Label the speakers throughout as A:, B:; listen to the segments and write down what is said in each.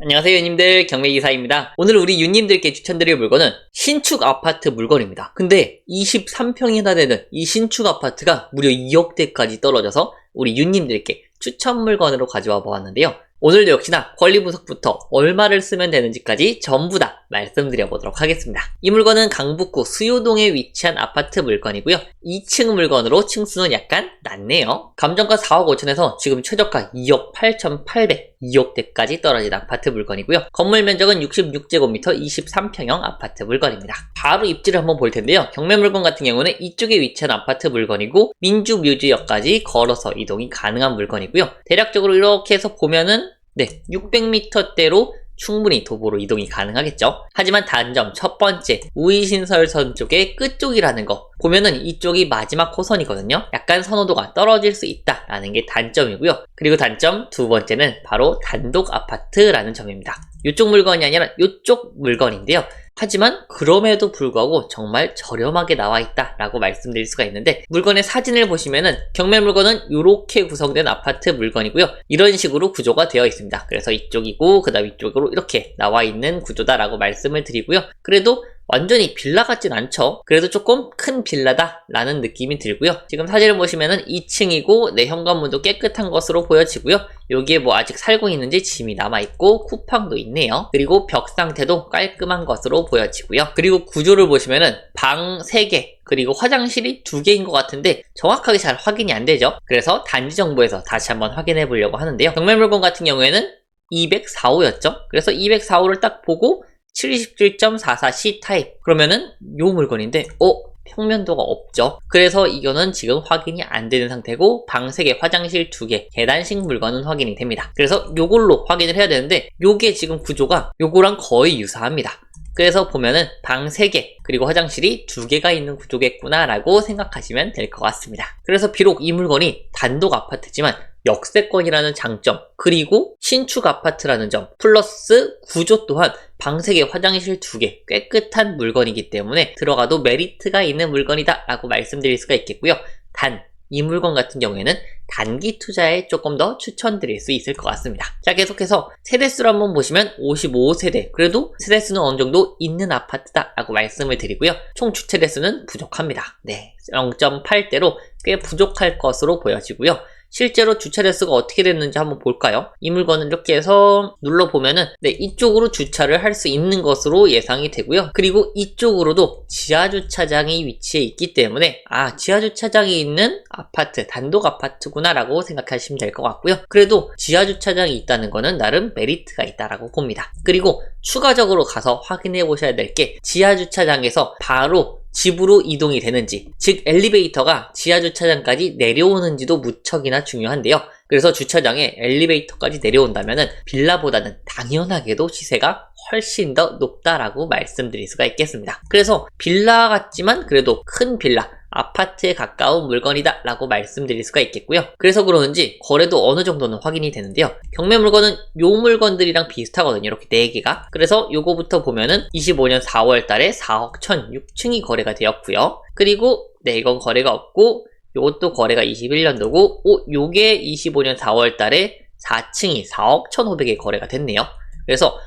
A: 안녕하세요 유님들, 경매이사입니다. 오늘 우리 유님들께 추천드릴 물건은 신축 아파트 물건입니다. 근데 23평이나 되는 이 신축 아파트가 무려 2억대까지 떨어져서 우리 유님들께 추천 물건으로 가져와 보았는데요. 오늘도 역시나 권리 분석부터 얼마를 쓰면 되는지까지 전부 다 말씀드려 보도록 하겠습니다. 이 물건은 강북구 수요동에 위치한 아파트 물건이고요. 2층 물건으로 층수는 약간 낮네요. 감정가 4억 5천에서 지금 최저가 2억 8,800, 2억대까지 떨어진 아파트 물건이고요. 건물 면적은 66제곱미터 23평형 아파트 물건입니다. 바로 입지를 한번 볼 텐데요. 경매 물건 같은 경우는 이쪽에 위치한 아파트 물건이고 민주뮤즈역까지 걸어서 이동이 가능한 물건이고요. 대략적으로 이렇게 해서 보면은 600m대로 충분히 도보로 이동이 가능하겠죠. 하지만 단점 첫 번째, 우이신설선 쪽의 끝쪽이라는 거 보면은 이쪽이 마지막 호선이거든요. 약간 선호도가 떨어질 수 있다라는 게 단점이고요. 그리고 단점 두 번째는 바로 단독 아파트라는 점입니다. 이쪽 물건이 아니라 이쪽 물건인데요. 하지만 그럼에도 불구하고 정말 저렴하게 나와 있다라고 말씀드릴 수가 있는데, 물건의 사진을 보시면은 경매 물건은 이렇게 구성된 아파트 물건이고요. 이런 식으로 구조가 되어 있습니다. 그래서 이쪽이고 그 다음 이쪽으로 이렇게 나와 있는 구조다라고 말씀을 드리고요. 그래도 완전히 빌라 같진 않죠. 그래도 조금 큰 빌라다 라는 느낌이 들고요. 지금 사진을 보시면은 2층이고 현관문도 깨끗한 것으로 보여지고요. 여기에 뭐 아직 살고 있는지 짐이 남아있고 쿠팡도 있네요. 그리고 벽 상태도 깔끔한 것으로 보여지고요. 그리고 구조를 보시면은 방 3개 그리고 화장실이 2개인 것 같은데 정확하게 잘 확인이 안 되죠. 그래서 단지 정보에서 다시 한번 확인해 보려고 하는데요. 경매 물건 같은 경우에는 204호였죠. 그래서 204호를 딱 보고 77.44C 타입 그러면은 요 물건인데 평면도가 없죠. 그래서 이거는 지금 확인이 안 되는 상태고 방 3개, 화장실 2개, 계단식 물건은 확인이 됩니다. 그래서 요걸로 확인을 해야 되는데 요게 지금 구조가 요거랑 거의 유사합니다. 그래서 보면은 방 3개 그리고 화장실이 2개가 있는 구조겠구나 라고 생각하시면 될 것 같습니다. 그래서 비록 이 물건이 단독 아파트지만 역세권이라는 장점 그리고 신축 아파트라는 점 플러스 구조 또한 방 3개 화장실 2개 깨끗한 물건이기 때문에 들어가도 메리트가 있는 물건이다 라고 말씀드릴 수가 있겠고요. 단 이 물건 같은 경우에는 단기 투자에 조금 더 추천드릴 수 있을 것 같습니다. 자, 계속해서 세대수를 한번 보시면 55세대 그래도 세대수는 어느 정도 있는 아파트다 라고 말씀을 드리고요. 총 주차대수는 부족합니다. 0.8대로 꽤 부족할 것으로 보여지고요. 실제로 주차 대수가 어떻게 됐는지 한번 볼까요? 이 물건을 이렇게 해서 눌러보면은 이쪽으로 주차를 할 수 있는 것으로 예상이 되고요. 그리고 이쪽으로도 지하주차장이 위치해 있기 때문에 지하주차장이 있는 아파트, 단독 아파트구나 라고 생각하시면 될 것 같고요. 그래도 지하주차장이 있다는 거는 나름 메리트가 있다라고 봅니다. 그리고 추가적으로 가서 확인해 보셔야 될 게 지하주차장에서 바로 집으로 이동이 되는지, 즉 엘리베이터가 지하주차장까지 내려오는지도 무척이나 중요한데요. 그래서 주차장에 엘리베이터까지 내려온다면은 빌라보다는 당연하게도 시세가 훨씬 더 높다라고 말씀드릴 수가 있겠습니다. 그래서 빌라 같지만 그래도 큰 빌라, 아파트에 가까운 물건이다 라고 말씀드릴 수가 있겠고요. 그래서 그러는지 거래도 어느 정도는 확인이 되는데요. 경매 물건은 요 물건들이랑 비슷하거든요. 이렇게 4개가. 그래서 요거부터 보면은 25년 4월 달에 4억 1,006층이 거래가 되었고요. 그리고 이건 거래가 없고 요것도 거래가 21년도고 요게 25년 4월 달에 4층이 4억 1,500에 거래가 됐네요. 그래서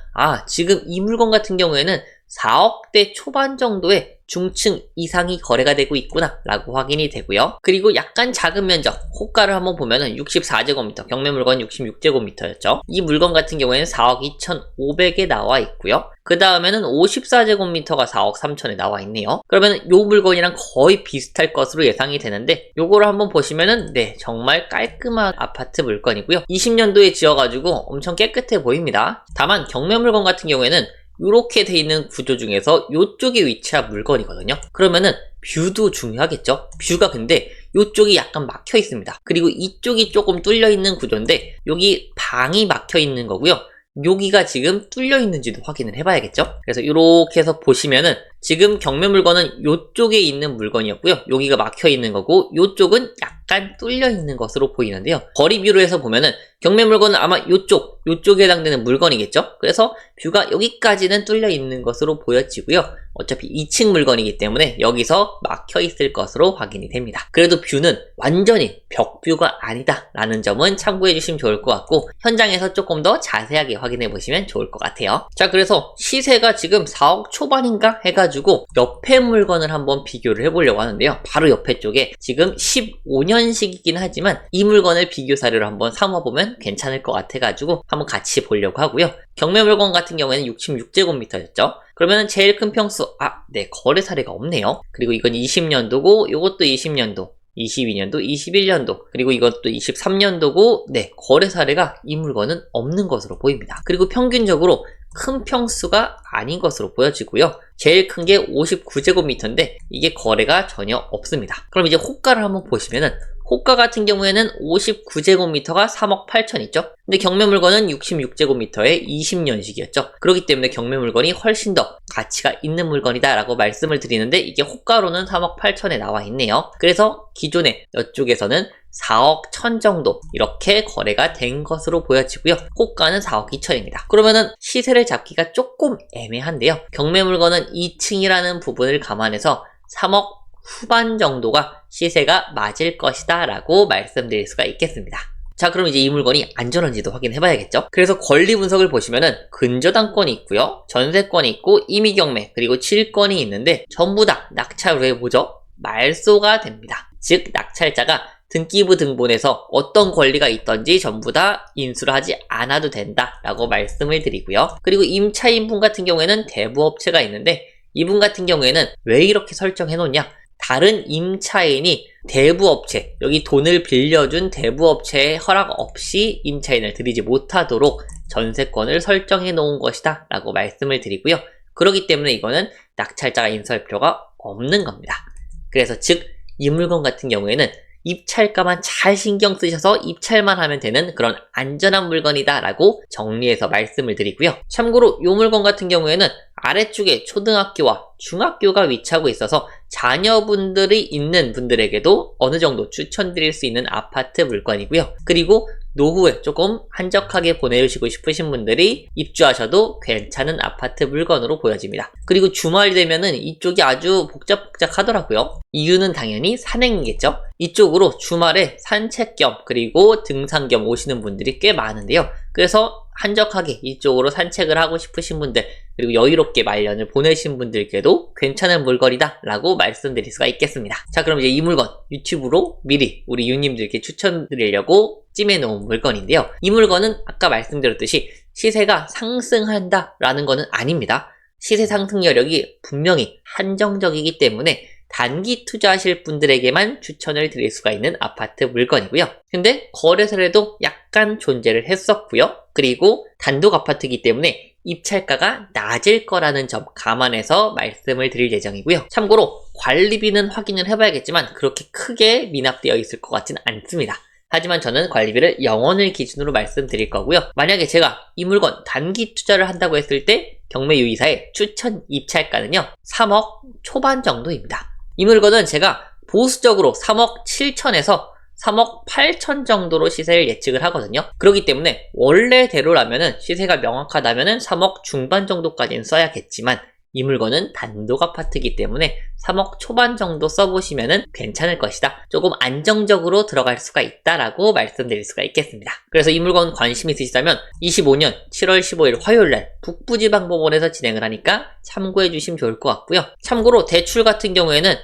A: 지금 이 물건 같은 경우에는 4억대 초반 정도의 중층 이상이 거래가 되고 있구나 라고 확인이 되고요. 그리고 약간 작은 면적, 호가를 한번 보면은 64제곱미터, 경매 물건 66제곱미터였죠. 이 물건 같은 경우에는 4억 2,500에 나와 있고요. 그 다음에는 54제곱미터가 4억 3천에 나와 있네요. 그러면 요 물건이랑 거의 비슷할 것으로 예상이 되는데 요거를 한번 보시면은 정말 깔끔한 아파트 물건이고요. 20년도에 지어가지고 엄청 깨끗해 보입니다. 다만 경매 물건 같은 경우에는 이렇게 돼 있는 구조 중에서 이쪽에 위치한 물건이거든요. 그러면은 뷰도 중요하겠죠? 뷰가 근데 이쪽이 약간 막혀 있습니다. 그리고 이쪽이 조금 뚫려 있는 구조인데 여기 방이 막혀 있는 거고요. 여기가 지금 뚫려 있는지도 확인을 해봐야겠죠? 그래서 이렇게 해서 보시면은 지금 경매 물건은 요쪽에 있는 물건이었고요. 여기가 막혀 있는 거고 요쪽은 약간 뚫려 있는 것으로 보이는데요. 거리뷰로 해서 보면은 경매 물건은 아마 요쪽에 해당되는 물건이겠죠. 그래서 뷰가 여기까지는 뚫려 있는 것으로 보여지고요. 어차피 2층 물건이기 때문에 여기서 막혀 있을 것으로 확인이 됩니다. 그래도 뷰는 완전히 벽뷰가 아니다 라는 점은 참고해 주시면 좋을 것 같고 현장에서 조금 더 자세하게 확인해 보시면 좋을 것 같아요. 자, 그래서 시세가 지금 4억 초반인가 해가지고 옆에 물건을 한번 비교를 해보려고 하는데요. 바로 옆에 쪽에 지금 15년식이긴 하지만 이 물건을 비교 사례로 한번 삼아보면 괜찮을 것 같아가지고 한번 같이 보려고 하고요. 경매 물건 같은 경우에는 66제곱미터였죠. 그러면 제일 큰 평수, 네, 거래 사례가 없네요. 그리고 이건 20년도고, 이것도 20년도, 22년도, 21년도, 그리고 이것도 23년도고, 네, 거래 사례가 이 물건은 없는 것으로 보입니다. 그리고 평균적으로 큰 평수가 아닌 것으로 보여지고요. 제일 큰 게 59제곱미터인데 이게 거래가 전혀 없습니다. 그럼 이제 호가를 한번 보시면은 호가 같은 경우에는 59제곱미터가 3억 8천 있죠? 근데 경매 물건은 66제곱미터에 20년식이었죠. 그렇기 때문에 경매 물건이 훨씬 더 가치가 있는 물건이다 라고 말씀을 드리는데 이게 호가로는 3억 8천에 나와 있네요. 그래서 기존에 이쪽에서는 4억 1천 정도 이렇게 거래가 된 것으로 보여지고요. 호가는 4억 2천입니다. 그러면은 시세를 잡기가 조금 애매한데요. 경매 물건은 2층이라는 부분을 감안해서 3억 후반 정도가 시세가 맞을 것이다 라고 말씀드릴 수가 있겠습니다. 자, 그럼 이제 이 물건이 안전한지도 확인해 봐야겠죠. 그래서 권리 분석을 보시면은 근저당권이 있고요, 전세권이 있고 임의경매 그리고 질권이 있는데 전부 다 낙찰 후에 뭐죠? 말소가 됩니다. 즉 낙찰자가 등기부 등본에서 어떤 권리가 있던지 전부 다 인수를 하지 않아도 된다 라고 말씀을 드리고요. 그리고 임차인분 같은 경우에는 대부업체가 있는데 이분 같은 경우에는 왜 이렇게 설정해 놓냐, 다른 임차인이 대부업체, 여기 돈을 빌려준 대부업체의 허락 없이 임차인을 들이지 못하도록 전세권을 설정해 놓은 것이다 라고 말씀을 드리고요. 그렇기 때문에 이거는 낙찰자가 인수할 필요가 없는 겁니다. 그래서 즉 이 물건 같은 경우에는 입찰가만 잘 신경 쓰셔서 입찰만 하면 되는 그런 안전한 물건이다 라고 정리해서 말씀을 드리고요. 참고로 이 물건 같은 경우에는 아래쪽에 초등학교와 중학교가 위치하고 있어서 자녀분들이 있는 분들에게도 어느 정도 추천드릴 수 있는 아파트 물건이고요. 그리고 노후에 조금 한적하게 보내주시고 싶으신 분들이 입주하셔도 괜찮은 아파트 물건으로 보여집니다. 그리고 주말이 되면은 이쪽이 아주 복잡하더라고요. 이유는 당연히 산행이겠죠. 이쪽으로 주말에 산책 겸 그리고 등산 겸 오시는 분들이 꽤 많은데요. 그래서 한적하게 이쪽으로 산책을 하고 싶으신 분들 그리고 여유롭게 말년을 보내신 분들께도 괜찮은 물건이다 라고 말씀드릴 수가 있겠습니다. 자, 그럼 이제 이 물건 유튜브로 미리 우리 유님들께 추천드리려고 찜해놓은 물건인데요. 이 물건은 아까 말씀드렸듯이 시세가 상승한다 라는 거는 아닙니다. 시세 상승 여력이 분명히 한정적이기 때문에 단기 투자하실 분들에게만 추천을 드릴 수가 있는 아파트 물건이고요. 근데 거래사례도 약간 존재를 했었고요. 그리고 단독 아파트이기 때문에 입찰가가 낮을 거라는 점 감안해서 말씀을 드릴 예정이고요. 참고로 관리비는 확인을 해봐야겠지만 그렇게 크게 미납되어 있을 것 같지는 않습니다. 하지만 저는 관리비를 0원을 기준으로 말씀드릴 거고요. 만약에 제가 이 물건 단기 투자를 한다고 했을 때 경매 유의사의 추천 입찰가는요 3억 초반 정도입니다. 이 물건은 제가 보수적으로 3억 7천에서 3억 8천 정도로 시세를 예측을 하거든요. 그렇기 때문에 원래대로라면은 시세가 명확하다면은 3억 중반 정도까지는 써야겠지만 이 물건은 단독 아파트이기 때문에 3억 초반 정도 써보시면은 괜찮을 것이다. 조금 안정적으로 들어갈 수가 있다라고 말씀드릴 수가 있겠습니다. 그래서 이 물건 관심 있으시다면 25년 7월 15일 화요일날 북부지방법원에서 진행을 하니까 참고해 주시면 좋을 것 같고요. 참고로 대출 같은 경우에는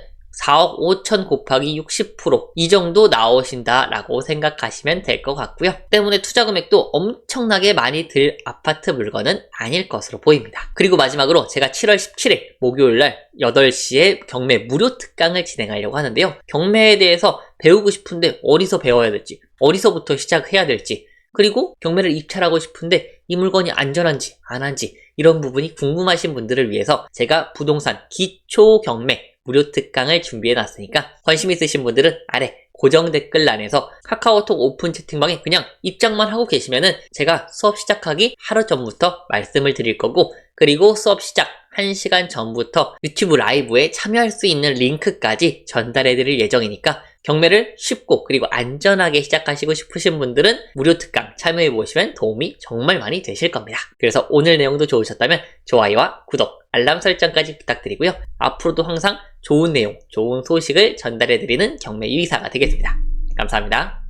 A: 4억 5천 곱하기 60% 이 정도 나오신다라고 생각하시면 될 것 같고요. 때문에 투자 금액도 엄청나게 많이 들 아파트 물건은 아닐 것으로 보입니다. 그리고 마지막으로 제가 7월 17일 목요일날 8시에 경매 무료 특강을 진행하려고 하는데요. 경매에 대해서 배우고 싶은데 어디서 배워야 될지, 어디서부터 시작해야 될지, 그리고 경매를 입찰하고 싶은데 이 물건이 안전한지 안 한지 이런 부분이 궁금하신 분들을 위해서 제가 부동산 기초 경매 무료 특강을 준비해 놨으니까 관심 있으신 분들은 아래 고정 댓글란에서 카카오톡 오픈 채팅방에 그냥 입장만 하고 계시면은 제가 수업 시작하기 하루 전부터 말씀을 드릴 거고, 그리고 수업 시작 1시간 전부터 유튜브 라이브에 참여할 수 있는 링크까지 전달해 드릴 예정이니까 경매를 쉽고 그리고 안전하게 시작하시고 싶으신 분들은 무료 특강 참여해 보시면 도움이 정말 많이 되실 겁니다. 그래서 오늘 내용도 좋으셨다면 좋아요와 구독, 알람 설정까지 부탁드리고요. 앞으로도 항상 좋은 내용, 좋은 소식을 전달해 드리는 경매 유이사가 되겠습니다. 감사합니다.